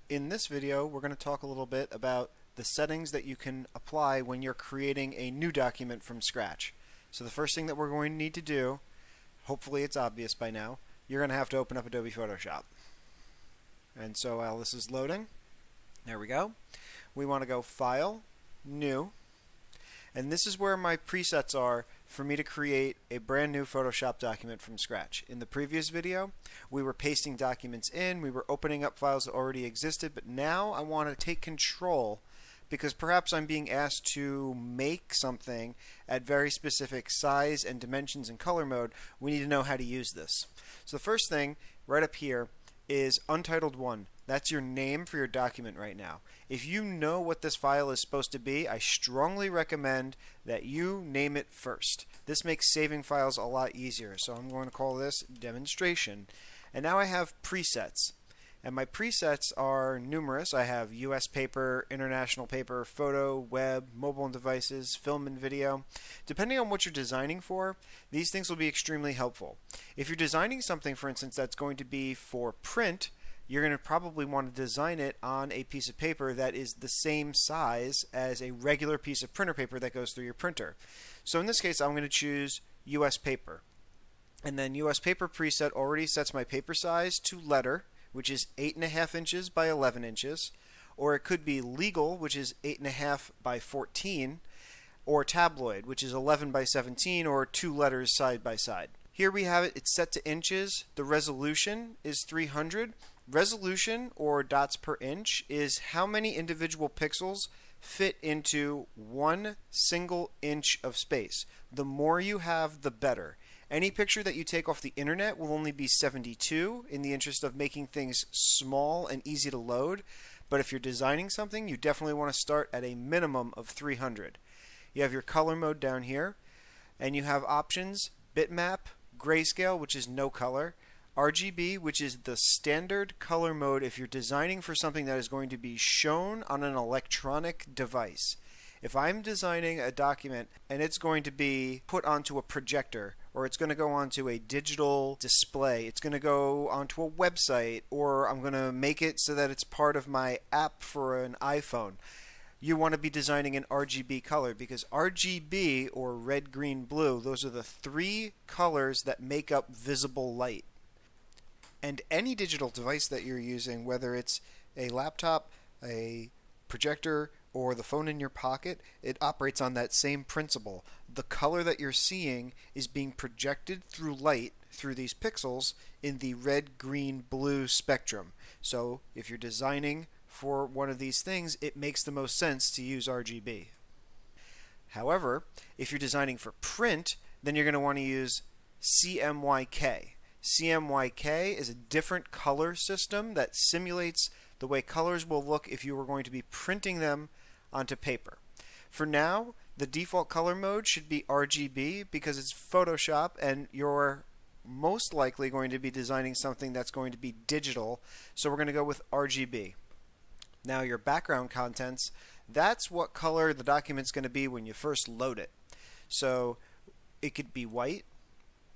In this video, we're going to talk a little bit about the settings that you can apply when you're creating a new document from scratch. So the first thing that we're going to need to do, hopefully it's obvious by now, you're going to have to open up Adobe Photoshop. And so while this is loading, there we go. We want to go File, New, and this is where my presets are for me to create a brand new Photoshop document from scratch. In the previous video, we were pasting documents in, we were opening up files that already existed, but now I want to take control because perhaps I'm being asked to make something at very specific size and dimensions and color mode. We need to know how to use this. So the first thing right up here is Untitled 1. That's your name for your document right now. If you know what this file is supposed to be, I strongly recommend that you name it first. This makes saving files a lot easier. So I'm going to call this Demonstration. And now I have presets. And my presets are numerous. I have US paper, international paper, photo, web, mobile and devices, film and video. Depending on what you're designing for, these things will be extremely helpful. If you're designing something, for instance, that's going to be for print, you're going to probably want to design it on a piece of paper that is the same size as a regular piece of printer paper that goes through your printer. So in this case, I'm going to choose US paper. And then US paper preset already sets my paper size to letter, which is 8.5 inches by 11 inches, or it could be legal, which is 8.5 by 14, or tabloid, which is 11 by 17, or 2 letters side by side. Here we have it, it's set to inches. The resolution is 300. Resolution, or dots per inch, is how many individual pixels fit into one single inch of space. The more you have, the better. Any picture that you take off the internet will only be 72 in the interest of making things small and easy to load. But if you're designing something, you definitely want to start at a minimum of 300. You have your color mode down here, and you have options: bitmap, grayscale, which is no color, RGB, which is the standard color mode if you're designing for something that is going to be shown on an electronic device. If I'm designing a document and it's going to be put onto a projector, or it's going to go onto a digital display, it's going to go onto a website, or I'm going to make it so that it's part of my app for an iPhone, you want to be designing an RGB color, because RGB, or red, green, blue, those are the three colors that make up visible light. And any digital device that you're using, whether it's a laptop, a projector, or the phone in your pocket, it operates on that same principle. The color that you're seeing is being projected through light through these pixels in the red, green, blue spectrum. So if you're designing for one of these things, it makes the most sense to use RGB. However, if you're designing for print, then you're going to want to use Cmyk. Cmyk is a different color system that simulates the way colors will look if you were going to be printing them onto paper. For now, the default color mode should be RGB because it's Photoshop and you're most likely going to be designing something that's going to be digital, so we're going to go with RGB. Now your background contents, that's what color the document's going to be when you first load it. So it could be white,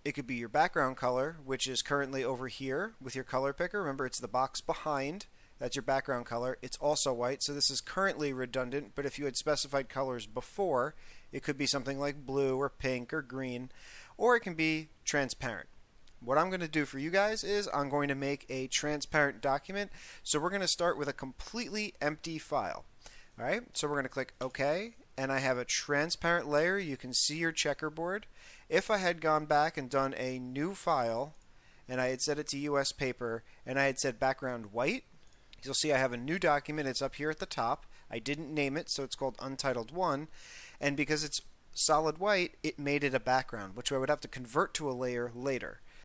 it could be your background color, which is currently over here with your color picker. Remember, it's the box behind. That's your background color. It's also white, so this is currently redundant, but if you had specified colors before, it could be something like blue or pink or green, or it can be transparent. What I'm going to do for you guys is I'm going to make a transparent document, so we're going to start with a completely empty file. Alright, so we're going to click OK, and I have a transparent layer. You can see your checkerboard. If I had gone back and done a new file, and I had set it to US paper, and I had said background white, you'll see I have a new document. It's up here at the top. I didn't name it, so it's called Untitled 1. And because it's solid white, it made it a background, which I would have to convert to a layer later.